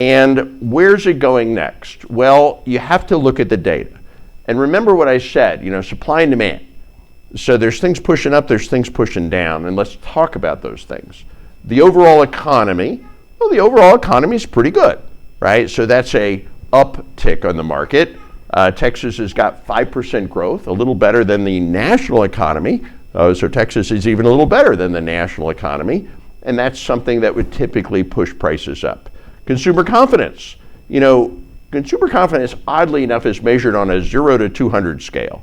And where's it going next? Well, you have to look at the data. And remember what I said, supply and demand. So there's things pushing up, there's things pushing down, and let's talk about those things. The overall economy, the overall economy is pretty good, right? So that's a uptick on the market. Texas has got 5% growth, a little better than the national economy. So Texas is even a little better than the national economy, and that's something that would typically push prices up. Consumer confidence. Consumer confidence, oddly enough, is measured on a 0 to 200 scale.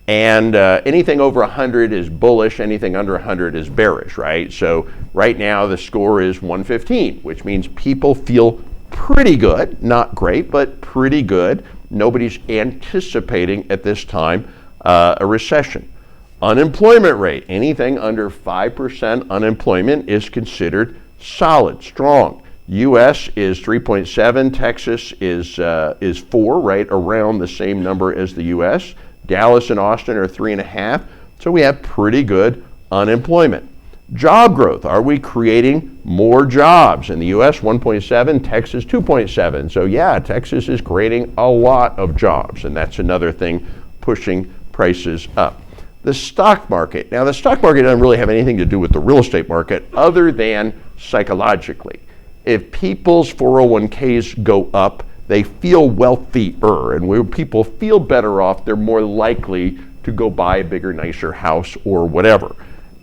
And anything over 100 is bullish, anything under 100 is bearish, right? So right now the score is 115, which means people feel pretty good, not great, but pretty good. Nobody's anticipating at this time a recession. Unemployment rate, anything under 5% unemployment is considered solid, strong. U.S. is 3.7, Texas is 4, right around the same number as the U.S. Dallas and Austin are 3.5, so we have pretty good unemployment. Job growth, are we creating more jobs? In the U.S., 1.7, Texas 2.7. So yeah, Texas is creating a lot of jobs, and that's another thing pushing prices up. The stock market. Now, the stock market doesn't really have anything to do with the real estate market other than psychologically. If people's 401ks go up, they feel wealthier, and when people feel better off, they're more likely to go buy a bigger, nicer house or whatever.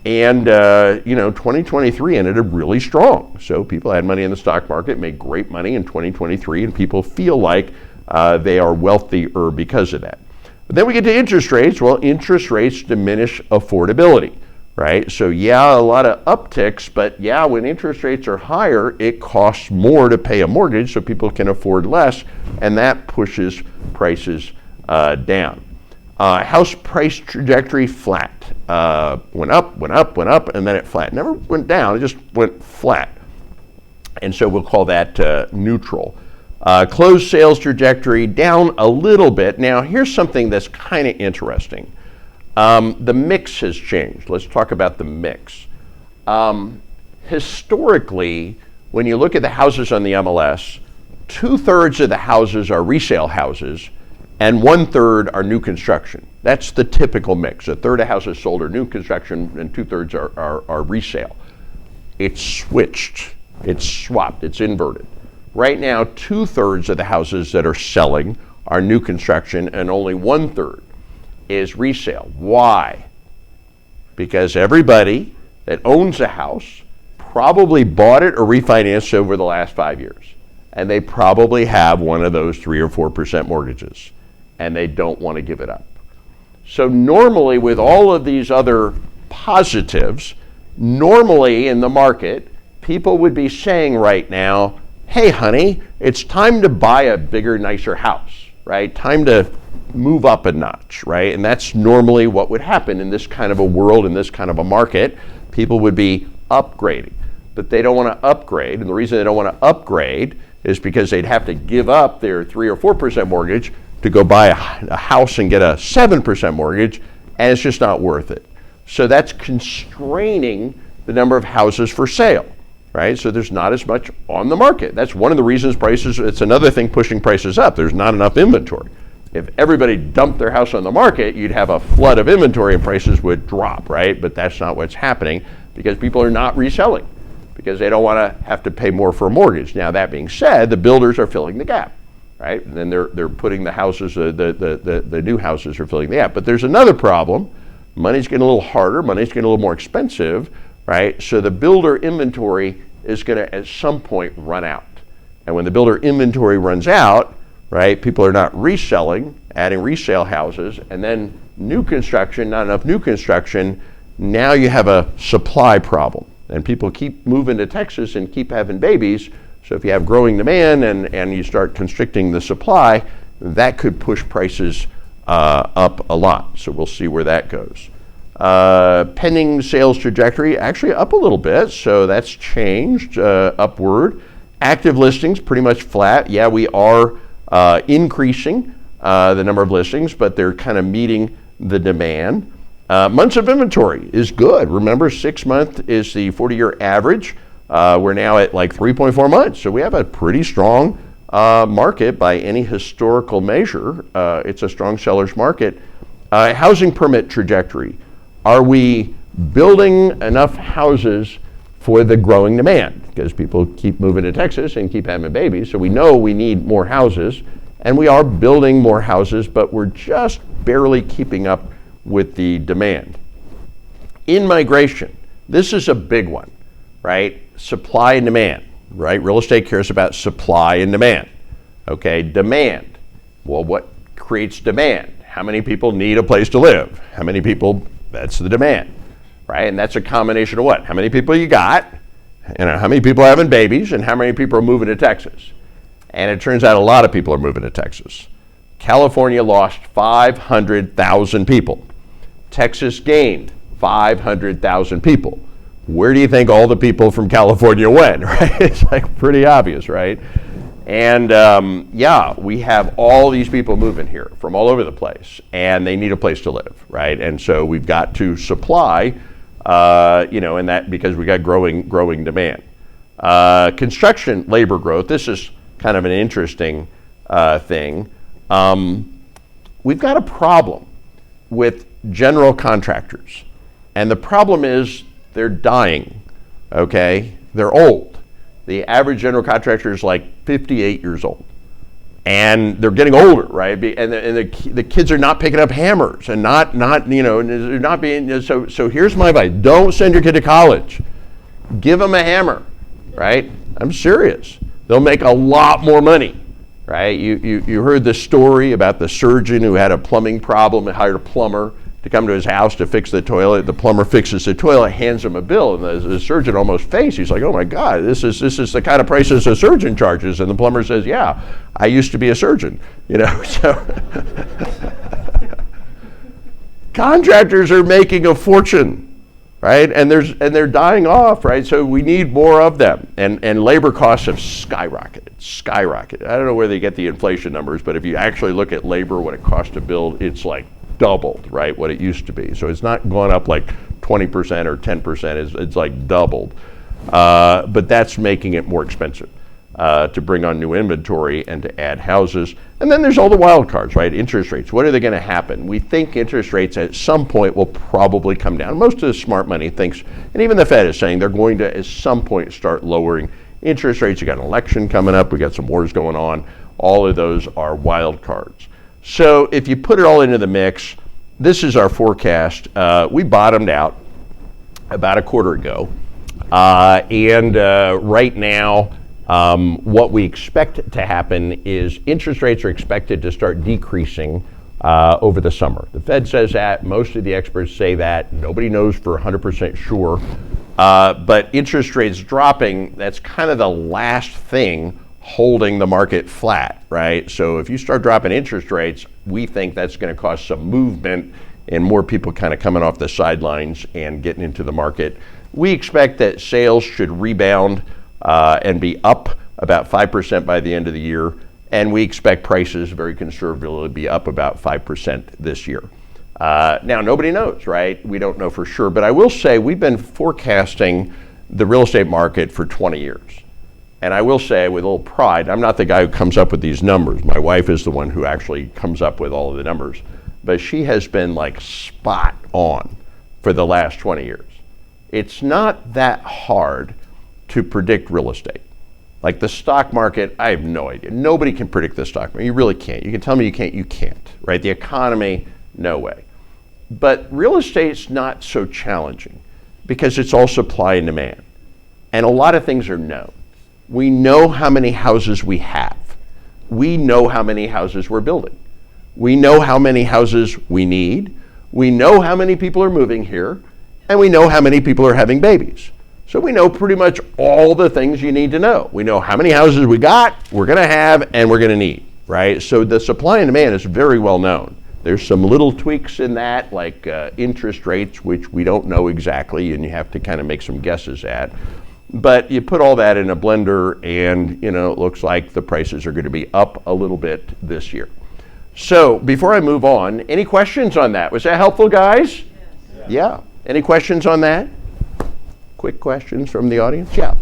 And 2023 ended up really strong. So people had money in the stock market, made great money in 2023, and people feel like they are wealthier because of that. But then we get to interest rates. Well, interest rates diminish affordability, right? So yeah, a lot of upticks, but yeah, when interest rates are higher, it costs more to pay a mortgage, so people can afford less, and that pushes prices down. House price trajectory flat. Went up, and then it flat. Never went down, it just went flat. And so we'll call that neutral. Closed sales trajectory down a little bit. Now, here's something that's kind of interesting. The mix has changed. Let's talk about the mix. Historically, when you look at the houses on the MLS, 2/3 of the houses are resale houses, and 1/3 are new construction. That's the typical mix. 1/3 of houses sold are new construction, and 2/3 are resale. It's switched. It's swapped. It's inverted. Right now, 2/3 of the houses that are selling are new construction, and only 1/3 is resale. Why? Because everybody that owns a house probably bought it or refinanced over the last 5 years. And they probably have one of those 3 or 4% mortgages, and they don't want to give it up. So normally, with all of these other positives, normally in the market, people would be saying right now, hey honey, it's time to buy a bigger, nicer house, right? Time to move up a notch, right? And that's normally what would happen in this kind of a world, in this kind of a market. People would be upgrading, but they don't want to upgrade. And the reason they don't want to upgrade is because they'd have to give up their 3 or 4% mortgage to go buy a house and get a 7% mortgage, and it's just not worth it. So that's constraining the number of houses for sale, right? So there's not as much on the market. That's one of the reasons prices, it's another thing pushing prices up. There's not enough inventory. If everybody dumped their house on the market, you'd have a flood of inventory and prices would drop, right? But that's not what's happening because people are not reselling because they don't want to have to pay more for a mortgage. Now, that being said, the builders are filling the gap, right? And then they're putting the houses, the new houses are filling the gap. But there's another problem. Money's getting a little harder. Money's getting a little more expensive, right? So the builder inventory is going to, at some point, run out. And when the builder inventory runs out, right, people are not reselling, adding resale houses, and then new construction, not enough new construction, now you have a supply problem. And people keep moving to Texas and keep having babies, so if you have growing demand and you start constricting the supply, that could push prices up a lot. So we'll see where that goes. Pending sales trajectory, actually up a little bit, so that's changed upward. Active listings, pretty much flat. Yeah, we are increasing the number of listings, but they're kind of meeting the demand. Months of inventory is good. Remember, 6 month is the 40-year average. We're now at like 3.4 months. So we have a pretty strong market by any historical measure. It's a strong seller's market. Housing permit trajectory. Are we building enough houses for the growing demand? Because people keep moving to Texas and keep having babies, so we know we need more houses, and we are building more houses, but we're just barely keeping up with the demand. In-migration, this is a big one, right? Supply and demand, right? Real estate cares about supply and demand. Okay, demand. Well, what creates demand? How many people need a place to live? How many people, that's the demand, right? And that's a combination of what? How many people you got, and how many people are having babies, and how many people are moving to Texas. And it turns out a lot of people are moving to Texas. California lost 500,000 people. Texas gained 500,000 people. Where do you think all the people from California went, right? It's like pretty obvious, right? And yeah, we have all these people moving here from all over the place, and they need a place to live, right? And so we've got to supply, and that because we got growing demand. Construction labor growth. This is kind of an interesting thing. We've got a problem with general contractors, and the problem is they're dying. Okay, they're old. The average general contractor is like 58 years old, and they're getting older, right? And the kids are not picking up hammers, and not they're not being. So here's my advice: don't send your kid to college. Give them a hammer, right? I'm serious. They'll make a lot more money, right? You heard the story about the surgeon who had a plumbing problem and hired a plumber to come to his house to fix the toilet. The plumber fixes the toilet, hands him a bill, and the surgeon almost faints. He's like, "Oh my God, this is the kind of prices a surgeon charges." And the plumber says, "Yeah, I used to be a surgeon." So contractors are making a fortune, right? And they're dying off, right? So we need more of them. And labor costs have skyrocketed. I don't know where they get the inflation numbers, but if you actually look at labor, what it costs to build, it's like doubled, right, what it used to be. So it's not gone up like 20% or 10%, it's like doubled. But that's making it more expensive to bring on new inventory and to add houses. And then there's all the wild cards, right? Interest rates. What are they going to happen? We think interest rates at some point will probably come down. Most of the smart money thinks, and even the Fed is saying they're going to at some point start lowering interest rates. You got an election coming up, we got some wars going on. All of those are wild cards. So if you put it all into the mix, this is our forecast. We bottomed out about a quarter ago. And right now, what we expect to happen is interest rates are expected to start decreasing over the summer. The Fed says that. Most of the experts say that. Nobody knows for 100% sure. But interest rates dropping, that's kind of the last thing holding the market flat, right? So if you start dropping interest rates, we think that's going to cause some movement and more people kind of coming off the sidelines and getting into the market. We expect that sales should rebound and be up about 5% by the end of the year, and we expect prices very conservatively to be up about 5% this year. Now, nobody knows, right? We don't know for sure, but I will say we've been forecasting the real estate market for 20 years. And I will say with a little pride, I'm not the guy who comes up with these numbers. My wife is the one who actually comes up with all of the numbers. But she has been like spot on for the last 20 years. It's not that hard to predict real estate. Like the stock market, I have no idea. Nobody can predict the stock market. You really can't. You can tell me you can't, right? The economy, no way. But real estate's not so challenging because it's all supply and demand. And a lot of things are known. We know how many houses we have. We know how many houses we're building. We know how many houses we need. We know how many people are moving here. And we know how many people are having babies. So we know pretty much all the things you need to know. We know how many houses we got, we're going to have, and we're going to need, right? So the supply and demand is very well known. There's some little tweaks in that, like interest rates, which we don't know exactly, and you have to kind of make some guesses at. But you put all that in a blender and, it looks like the prices are going to be up a little bit this year. So before I move on, any questions on that? Was that helpful, guys? Yes. Yeah. Any questions on that? Quick questions from the audience? Yeah.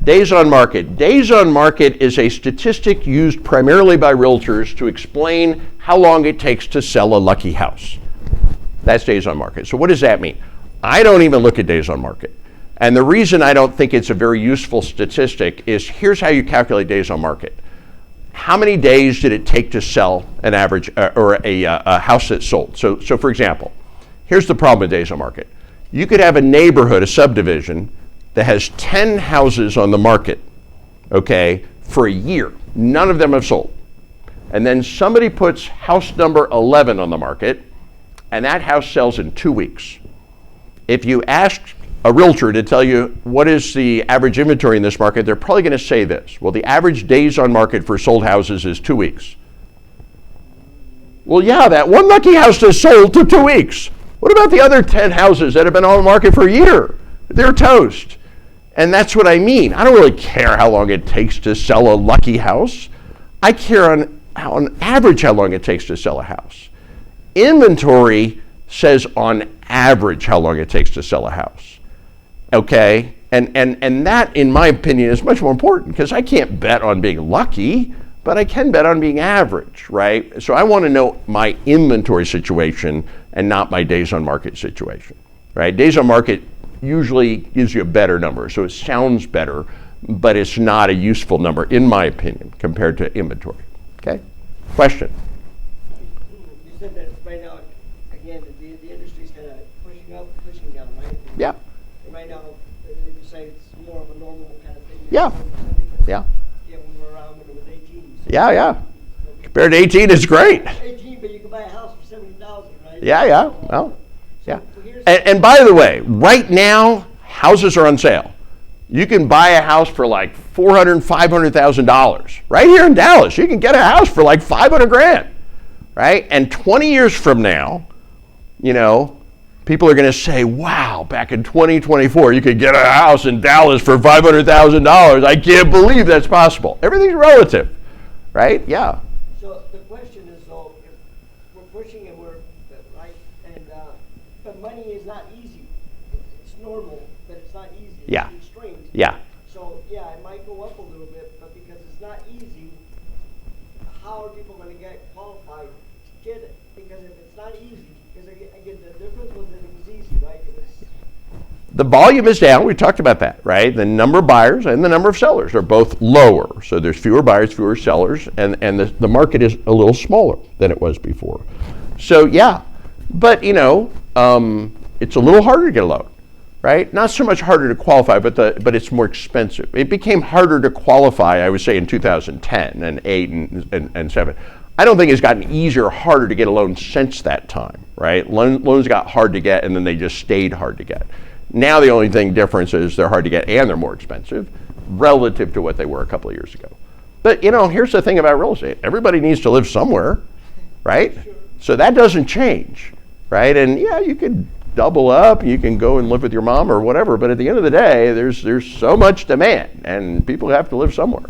Days on market. Days on market is a statistic used primarily by realtors to explain how long it takes to sell a lucky house. That's days on market. So what does that mean? I don't even look at days on market. And the reason I don't think it's a very useful statistic is here's how you calculate days on market. How many days did it take to sell an average or a house that sold? So for example, here's the problem with days on market. You could have a neighborhood, a subdivision, that has 10 houses on the market, okay, for a year. None of them have sold. And then somebody puts house number 11 on the market, and that house sells in 2 weeks. If you ask a realtor to tell you what is the average inventory in this market, they're probably going to say this. Well, the average days on market for sold houses is 2 weeks. Well, yeah, that one lucky house that sold took 2 weeks. What about the other 10 houses that have been on the market for a year? They're toast. And that's what I mean. I don't really care how long it takes to sell a lucky house. I care on average how long it takes to sell a house. Inventory says on average how long it takes to sell a house. Okay? And that, in my opinion, is much more important because I can't bet on being lucky, but I can bet on being average, right? So I want to know my inventory situation and not my days on market situation, right? Days on market usually gives you a better number, so it sounds better, but it's not a useful number, in my opinion, compared to inventory. Okay? Question? You said that right now, again, the industry's kind of pushing up, pushing down, right? Yeah. And right now, you say it's more of a normal kind of thing. Yeah. Yeah. Yeah, we were around when it was 18. So Yeah. Compared to 18, it's great. 18, but you can buy a house for 70,000, right? Yeah. Well, yeah. Here's And by the way, right now, houses are on sale. You can buy a house for like $400,000, $500,000. Right here in Dallas, you can get a house for like 500 grand, right? And 20 years from now, you know, people are going to say, wow, back in 2024, you could get a house in Dallas for $500,000. I can't believe that's possible. Everything's relative, right? Yeah. So the question is, though, if we're pushing and we're, right, and but money is not easy. It's normal, but it's not easy. Yeah. It's extreme. Yeah. So, yeah, it might go up a little bit, but because it's not easy, how are people going to get qualified to get it? Because if it's not easy, because again, the difference was that it was easy, right? It was. The volume is down. We talked about that, right? The number of buyers and the number of sellers are both lower. So there's fewer buyers, fewer sellers, and the market is a little smaller than it was before. So, yeah. But, you know, it's a little harder to get a loan, right? Not so much harder to qualify, but it's more expensive. It became harder to qualify, I would say, in 2010 and 8 and 7. I don't think it's gotten easier or harder to get a loan since that time, right? Loans got hard to get, and then they just stayed hard to get. Now the only difference is they're hard to get and they're more expensive relative to what they were a couple of years ago. But, you know, here's the thing about real estate. Everybody needs to live somewhere, right? Sure. So that doesn't change, right? And, yeah, you could double up, you can go and live with your mom or whatever, but at the end of the day, there's so much demand, and people have to live somewhere.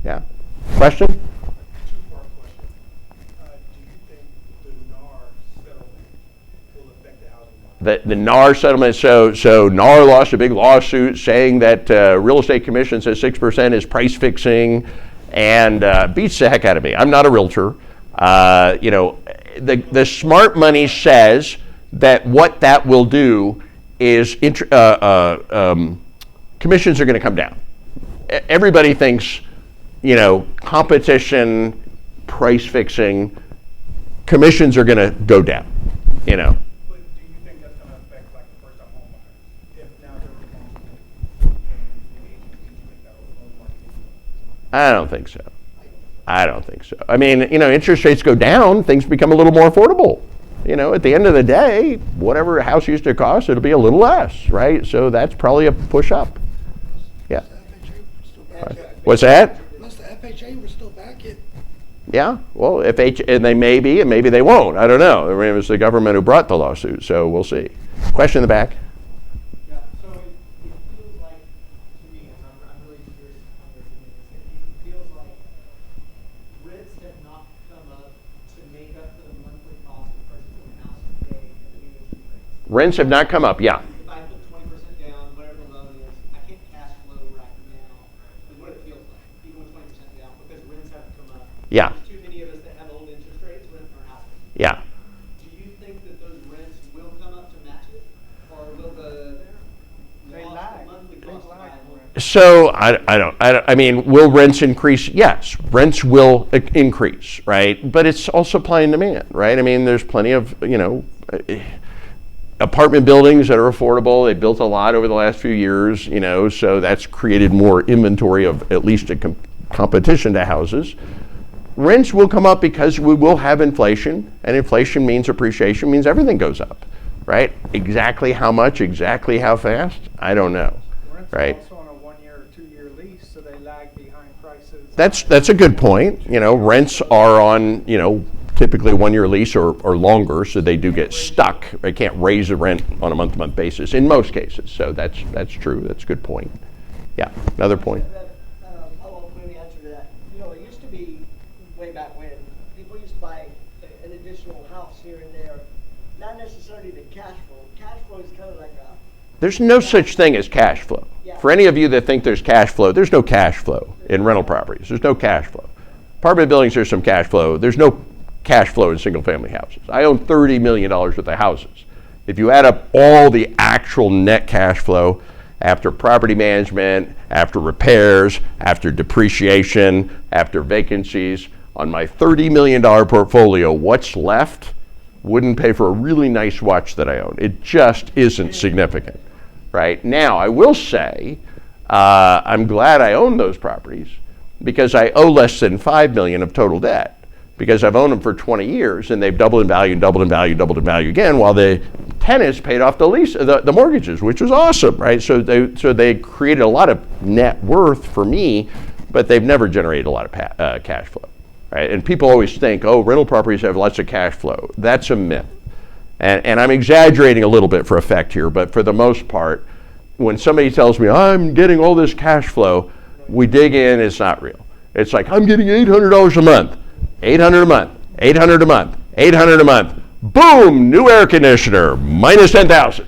Yeah. Question? Two-part question. Do you think the NAR settlement will affect the housing market? The NAR settlement, so NAR lost a big lawsuit saying that real estate commission says 6% is price fixing and beats the heck out of me. I'm not a realtor. You know, the smart money says that what that will do is commissions are going to come down. Everybody thinks, you know, competition, price fixing, commissions are going to go down, you know. But do you think that's going to affect like the first-time home buyers? If now they're responsible and the agencies think that will most likely? I don't think so. I mean, you know, interest rates go down, things become a little more affordable. You know, at the end of the day, whatever a house used to cost, it'll be a little less, right? So that's probably a push up. Yeah. What's that? Unless the FHA was still back it. Yeah, well, and they may be, and maybe they won't. I don't know. I mean, it was the government who brought the lawsuit, so we'll see. Question in the back. Yeah, so it feels like, to me, and I'm really curious on your opinion, it feels like rents have not come up to make up for the monthly cost of purchasing a house today at the new interest rates. Rents have not come up, yeah. If I put 20% down, whatever the loan Yeah. There's too many of us that have old interest rates renting our houses. Yeah. Do you think that those rents will come up to match it? Or will the They cost, lag. the monthly They cost lag. by So I mean, will rents increase? Yes, rents will increase, right? But it's all supply and demand, right? I mean, there's plenty of, apartment buildings that are affordable. They built a lot over the last few years, so that's created more inventory of at least a competition to houses. Rents will come up because we will have inflation, and inflation means appreciation, means everything goes up, right? Exactly how much, exactly how fast, I don't know, Rents right? are also on a 1 year or 2 year lease, so they lag behind prices. That's a good point. Rents are on, typically 1 year lease or longer, so they do get stuck. They can't raise the rent on a month-to-month basis in most cases. So that's true. That's a good point. Yeah, another point. I'll maybe answer to that. It used to be way back when people used to buy an additional house here and there, not necessarily the cash flow. Cash flow is kind of like a There's no such thing as cash flow. For any of you that think there's cash flow, there's no cash flow in rental properties. There's no cash flow. Apartment buildings, there's some cash flow. There's no cash flow in single-family houses. I own $30 million worth of houses. If you add up all the actual net cash flow after property management, after repairs, after depreciation, after vacancies, on my $30 million portfolio, what's left wouldn't pay for a really nice watch that I own. It just isn't significant, right? Now, I will say, I'm glad I own those properties because I owe less than $5 million of total debt, because I've owned them for 20 years and they've doubled in value and doubled in value, doubled in value again, while the tenants paid off the mortgages, which was awesome, right? So they created a lot of net worth for me, but they've never generated a lot of cash flow, right? And people always think, oh, rental properties have lots of cash flow. That's a myth. And I'm exaggerating a little bit for effect here, but for the most part, when somebody tells me, I'm getting all this cash flow, we dig in, it's not real. It's like, I'm getting $800 a month. $800 a month, $800 a month, $800 a month. Boom, new air conditioner, minus 10,000.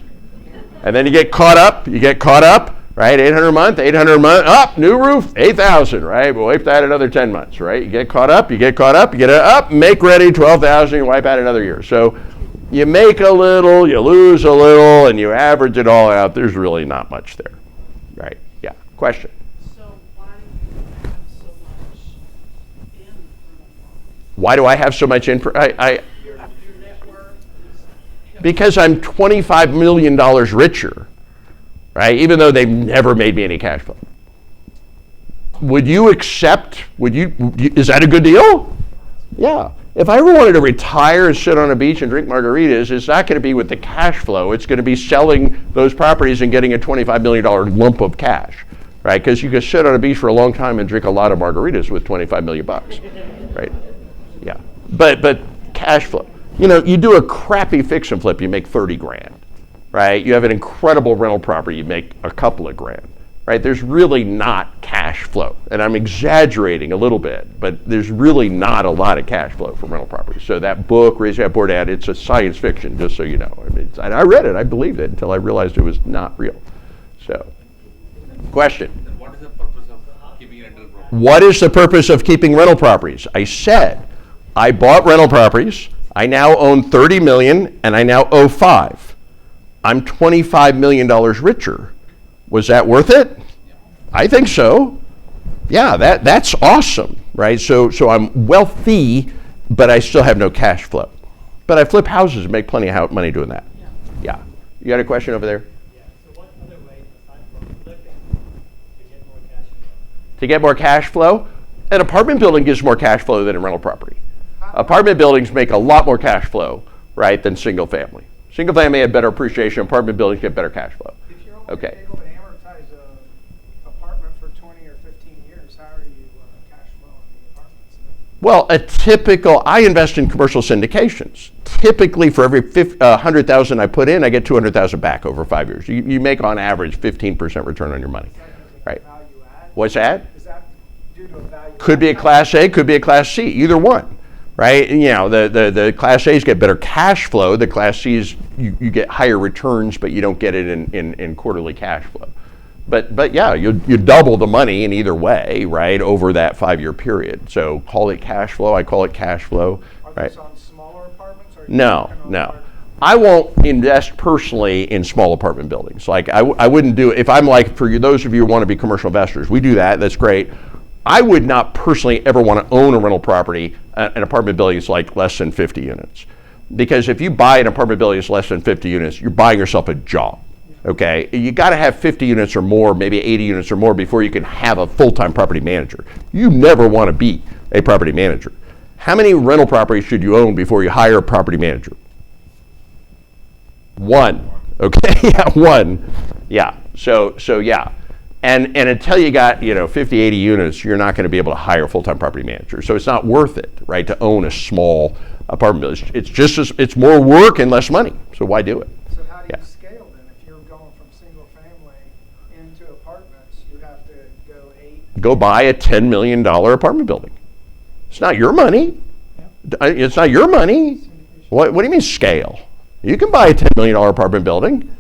And then you get caught up, right? $800 a month, $800 a month, up, new roof, 8,000, right? We'll wipe that another 10 months, right? You get caught up, you get it up, make ready, 12,000, you wipe out another year. So you make a little, you lose a little, and you average it all out. There's really not much there, right? Yeah, question? Why do I have so much in? Because I'm $25 million richer, right? Even though they've never made me any cash flow. Would you accept? Is that a good deal? Yeah. If I ever wanted to retire and sit on a beach and drink margaritas, it's not going to be with the cash flow. It's going to be selling those properties and getting a $25 million lump of cash, right? Because you can sit on a beach for a long time and drink a lot of margaritas with $25 million, right? Yeah, but cash flow. You do a crappy fix and flip, you make 30 grand, right? You have an incredible rental property, you make a couple of grand, right? There's really not cash flow. And I'm exaggerating a little bit, but there's really not a lot of cash flow for rental properties. So that book, Raise That Board Ad, it's a science fiction, just so you know. And I read it, I believed it until I realized it was not real. So, question? What is the purpose of keeping rental properties? What is the purpose of keeping rental properties? I said, I bought rental properties. I now own 30 million and I now owe 5. I'm $25 million richer. Was that worth it? I think so. Yeah, that's awesome, right? So I'm wealthy, but I still have no cash flow. But I flip houses and make plenty of money doing that. Yeah. You got a question over there? Yeah, so what other way, aside from flipping, to get more cash flow? To get more cash flow? An apartment building gives more cash flow than a rental property. Apartment buildings make a lot more cash flow, right, than single family. Single family had better appreciation. Apartment buildings get better cash flow. If you're only Okay. able to amortize an apartment for 20 or 15 years, how are you cash flowing the apartments? Well, I invest in commercial syndications. Typically, for every 100,000 I put in, I get 200,000 back over 5 years. You make on average 15% return on your money, right? Value add? What's that? Is that due to a value Could be a Class A, could be a Class C, either one. Right? The Class A's get better cash flow. The Class C's, you get higher returns, but you don't get it in quarterly cash flow. But yeah, you double the money in either way, right, over that 5-year period. So call it cash flow. I call it cash flow, Are right? those on smaller apartments or? No. I won't invest personally in small apartment buildings. Like I wouldn't do it. If I'm like, for you, those of you who want to be commercial investors, we do that. That's great. I would not personally ever want to own a rental property, an apartment building that's like less than 50 units. Because if you buy an apartment building that's less than 50 units, you're buying yourself a job. Okay, you got to have 50 units or more, maybe 80 units or more before you can have a full-time property manager. You never want to be a property manager. How many rental properties should you own before you hire a property manager? 1. Okay, yeah, 1. Yeah. So yeah. And until you got 50, 80 units, you're not going to be able to hire a full-time property manager. So it's not worth it, right, to own a small apartment building. It's more work and less money. So why do it? So how do Yeah. you scale then? If you're going from single family into apartments, you have to go 8. Go buy a $10 million apartment building. It's not your money. It's not your money. What do you mean scale? You can buy a $10 million apartment building.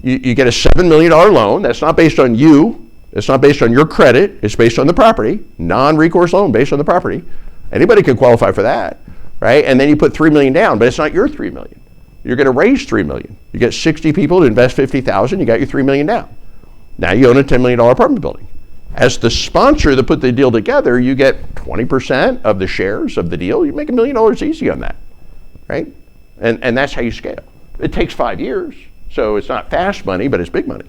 You get a $7 million loan. That's not based on you. It's not based on your credit. It's based on the property. Non-recourse loan based on the property. Anybody can qualify for that, right? And then you put $3 million down, but it's not your $3 million. You're going to raise $3 million. You get 60 people to invest $50,000. You got your $3 million down. Now you own a $10 million apartment building. As the sponsor that put the deal together, you get 20% of the shares of the deal. You make $1 million easy on that, right? And that's how you scale. It takes 5 years, so it's not fast money, but it's big money.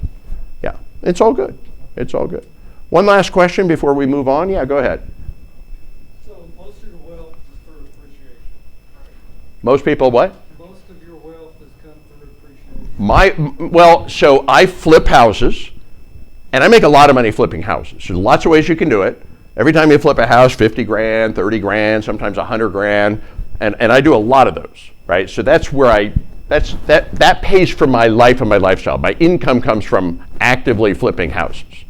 Yeah, it's all good. It's all good. One last question before we move on. Yeah, go ahead. So most of your wealth is through appreciation, right? Most people what? Most of your wealth has come through appreciation. So I flip houses, and I make a lot of money flipping houses. There's lots of ways you can do it. Every time you flip a house, 50 grand, 30 grand, sometimes 100 grand, and I do a lot of those, right? So that's where that pays for my life and my lifestyle. My income comes from actively flipping houses,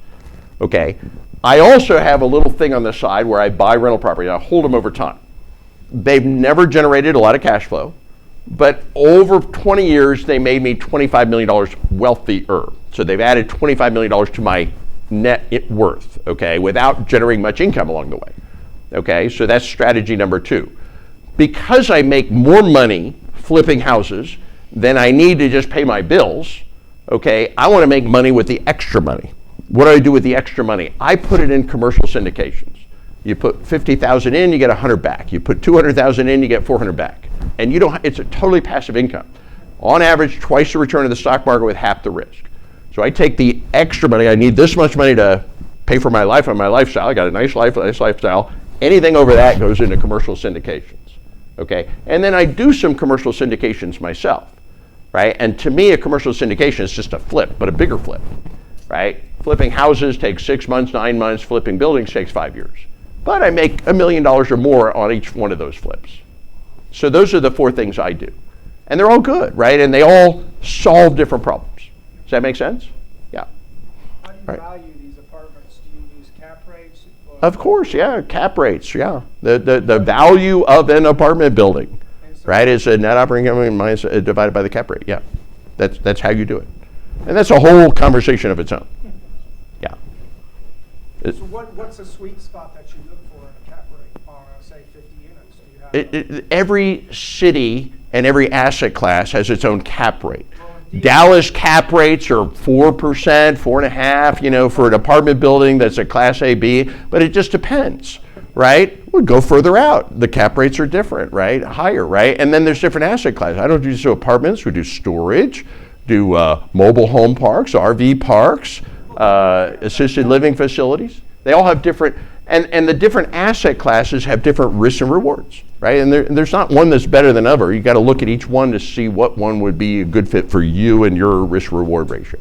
okay? I also have a little thing on the side where I buy rental property. I hold them over time. They've never generated a lot of cash flow, but over 20 years, they made me $25 million wealthier. So they've added $25 million to my net worth, okay, without generating much income along the way, okay? So that's strategy number 2. Because I make more money flipping houses than I need to just pay my bills, okay, I want to make money with the extra money. What do I do with the extra money? I put it in commercial syndications. You put $50,000 in, you get $100 back. You put $200,000 in, you get $400 back. And it's a totally passive income. On average, twice the return of the stock market with half the risk. So I take the extra money. I need this much money to pay for my life and my lifestyle. I got a nice life, nice lifestyle. Anything over that goes into commercial syndications. Okay, and then I do some commercial syndications myself, right? And to me, a commercial syndication is just a flip, but a bigger flip, right? Flipping houses takes 6 months, 9 months. Flipping buildings takes 5 years. But I make $1 million or more on each one of those flips. So those are the 4 things I do. And they're all good, right? And they all solve different problems. Does that make sense? Yeah. How do you Right. value these apartments? Do you use cap rates? Or Of course, yeah, cap rates, yeah. The value of an apartment building, right, is a net operating income minus divided by the cap rate, yeah. That's how you do it. And that's a whole conversation of its own. Yeah. So what's a sweet spot that you look for in a cap rate on, say, 50 units? Do you have Every city and every asset class has its own cap rate. Dallas cap rates are 4%, 4.5%, for an apartment building that's a Class A, B, but it just depends, right? We go further out. The cap rates are different, right? Higher, right? And then there's different asset classes. I don't do just apartments. We do storage, do mobile home parks, RV parks, assisted living facilities. They all have different, and the different asset classes have different risks and rewards, right? And there's not one that's better than other. You got to look at each one to see what one would be a good fit for you and your risk reward ratio.